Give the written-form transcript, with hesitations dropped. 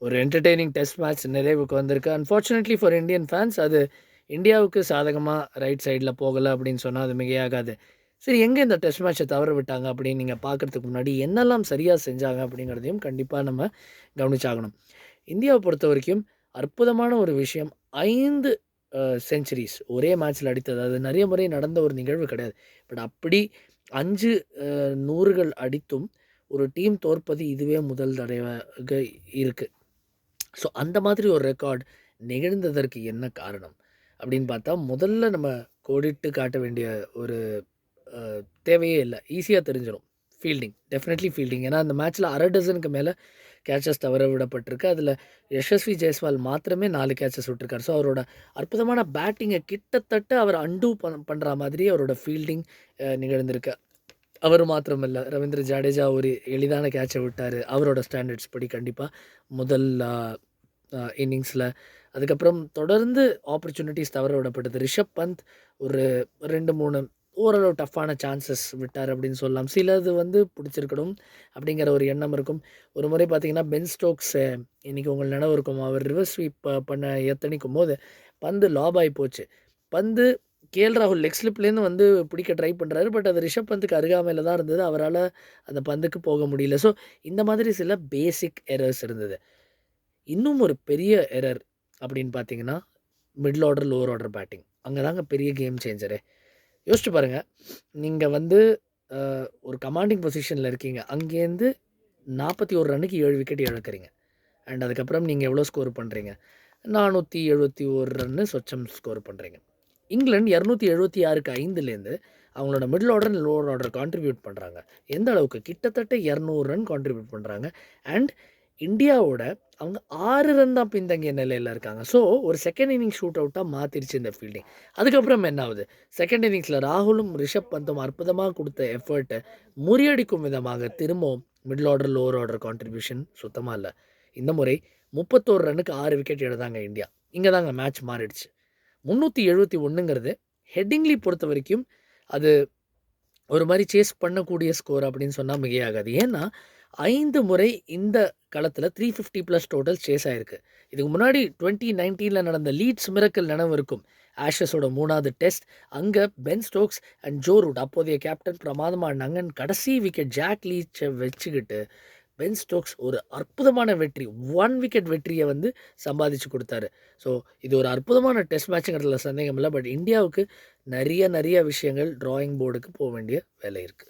ஒரு entertaining test match நிறைவுக்கு வந்திருக்கு. அன்ஃபார்ச்சுனேட்லி ஃபார் இந்தியன் ஃபேன்ஸ் அது இந்தியாவுக்கு சாதகமா ரைட் சைடுல போகல அப்படின்னு சொன்னா அது மிகையாகாது. சரி எங்க இந்த டெஸ்ட் மேட்ச்ச தவற விட்டாங்க அப்படின்னு நீங்க பார்க்கறதுக்கு முன்னாடி என்னெல்லாம் சரியா செஞ்சாங்க அப்படிங்கிறதையும் கண்டிப்பா நம்ம கவனிச்சாகணும். இந்தியாவ பொறுத்தவரைக்கும் அற்புதமான ஒரு விஷயம் 5 செஞ்சுரீஸ் ஒரே மேட்ச்ல அடித்தது. அது நெறைய முறை நடந்த ஒரு நிகழ்வு கிடையாது. பட் அப்படி 5 100கள் அடித்தும் ஒரு டீம் தோற்பது இதுவே முதல் தடவையாக இருக்கு. ஸோ அந்த மாதிரி ஒரு ரெக்கார்ட் நிகழ்ந்ததற்கு என்ன காரணம்? அப்படின்னு பார்த்தா, முதல்ல நம்ம கோடிட்டு காட்ட வேண்டிய ஒரு அ தேவையே இல்ல. ஈஸியா தெரிஞ்சிரும். ஃபீல்டிங். Definitely fielding. ஏன்னா, அந்த மேட்ச்ல 1/2 டசனுக்கு மேல கேட்சஸ் தவற விடப்பட்டிருக்கு. அதில யஷஸ்வி ஜெய்ஸ்வால் மாத்திரமே 4 கேட்சஸ் விட்டுருக்காரு. ஸோ, அவரோட அற்புதமான பேட்டிங்க கிட்டத்தட்ட அவர் அன்டூ பண்றா மாதிரி அவரோட ஃபீல்டிங் நிகழ்ந்திருக்கு. அவரு மாத்திரம் இல்ல. ரவீந்திர ஜடேஜா ஒரு எளிதான கேட்ச விட்டாரு. அவரோட ஸ்டாண்டர்ட்ஸ் படி கண்டிப்பா முதல் இன்னிங்ஸ்ல. அதுக்கப்புறம் தொடர்ந்து ஆப்பர்ச்சுனிட்டீஸ் தவற விடப்பட்டது. ரிஷப் பந்த் ஒரு 2, 3 ஓரளவு டஃப்பான சான்சஸ் விட்டார் அப்படின்னு சொல்லலாம். சிலது வந்து பிடிச்சிருக்கணும் அப்படிங்கிற ஒரு எண்ணம் இருக்கும். ஒரு முறை பார்த்தீங்கன்னா, பென் ஸ்டோக்ஸ் இன்னைக்கு உங்களுக்கு நினைவு இருக்கும். அவர் ரிவர்ஸ் ஸ்வீப் பண்ண எத்தனிக்கும்போது பந்து லாப் ஆயி போச்சு. பந்து ராகுல் லெக் ஸ்லிப்லேருந்து வந்து பிடிக்க ட்ரை பண்றாரு. பட் அது ரிஷப் பந்துக்கு அருகாமையில தான் இருந்தது. அவரால அந்த பந்துக்கு போக முடியல. ஸோ இந்த மாதிரி சில பேசிக் எரர்ஸ் இருந்தது. இன்னும் ஒரு பெரிய எரர் அப்படின்னு பார்த்தீங்கன்னா, middle order, lower order batting. அங்க தாங்க பெரிய கேம் சேஞ்சரே. யோசிச்சு பாருங்க. நீங்க வந்து அ ஒரு கமாண்டிங் பொசிஷன்ல இருக்கீங்க. அங்கேருந்து 41 ரன்னுக்கு 7 விக்கெட் இழக்கிறீங்க. அண்ட் அதுக்கப்புறம் நீங்க எவ்வளோ ஸ்கோர் பண்றீங்க? 471 ரன்னு சொச்சம் ஸ்கோர் பண்றீங்க. இங்கிலாந்து 276க்கு 5லேருந்து அவங்களோட middle order, lower order contribute பண்றாங்க. எந்த அளவுக்கு? கிட்டத்தட்ட 200 ரன் கான்ட்ரிபியூட் பண்றாங்க. அண்ட் இந்தியாவோட அவங்க 6 ரன் தான் பின்தங்கிய நிலையில இருக்காங்க. ஸோ, ஒரு செகண்ட் இன்னிங்ஸ் ஷூட் அவுட்டா மாத்திருச்சு இந்த ஃபீல்டிங். அதுக்கப்புறம் என்ன ஆகுது? செகண்ட் இன்னிங்ஸ்ல ராகுலும், ரிஷப் பந்தும் அற்புதமா குடுத்த எஃபோர்ட்ட முறியடிக்கும் விதமாக திரும்பவும் middle order, lower order contribution சுத்தமா இல்ல. இந்த முறை 31 ரன்னுக்கு 6 விக்கெட் இழந்தாங்க இந்தியா. இங்க தாங்க மேட்ச் மாறிடுச்சு. 371ங்கிறது ஹெட்டிங்லி பொறுத்தவரைக்கும் அது ஒரு மாரி சேஸ் பண்ணக்கூடிய ஸ்கோர் அப்படின்னு சொன்னா மிகையாகாது. ஏன்னா, 5 முறை இந்த களத்தில 350 பிளஸ் டோட்டல் சேஸ் ஆயிருக்கு. இதுக்கு முன்னாடி 2019ல நடந்த லீட்ஸ் மிரக்கிள் நினைவு இருக்கும். ஆஷஸோட 3வது டெஸ்ட். அங்க Ben Stokes and Joe Root அப்போதைய கேப்டன் பிரமாதமா ஆடுனாங்க. கடைசி விக்கெட் ஜாக் லீச்ச வச்சுக்கிட்டு பென் ஸ்டோக்ஸ் ஒரு அற்புதமான வெற்றி. 1 விக்கெட் வெற்றிய வந்து சம்பாதிச்சு குடுத்தாரு. ஸோ, இது ஒரு அற்புதமான டெஸ்ட் மேட்ச்ங்கிறதுல சந்தேகம் இல்ல. பட் இந்தியாவுக்கு நெறைய விஷயங்கள் டிராயிங் போர்டுக்கு வேண்டிய வேலை இருக்கு.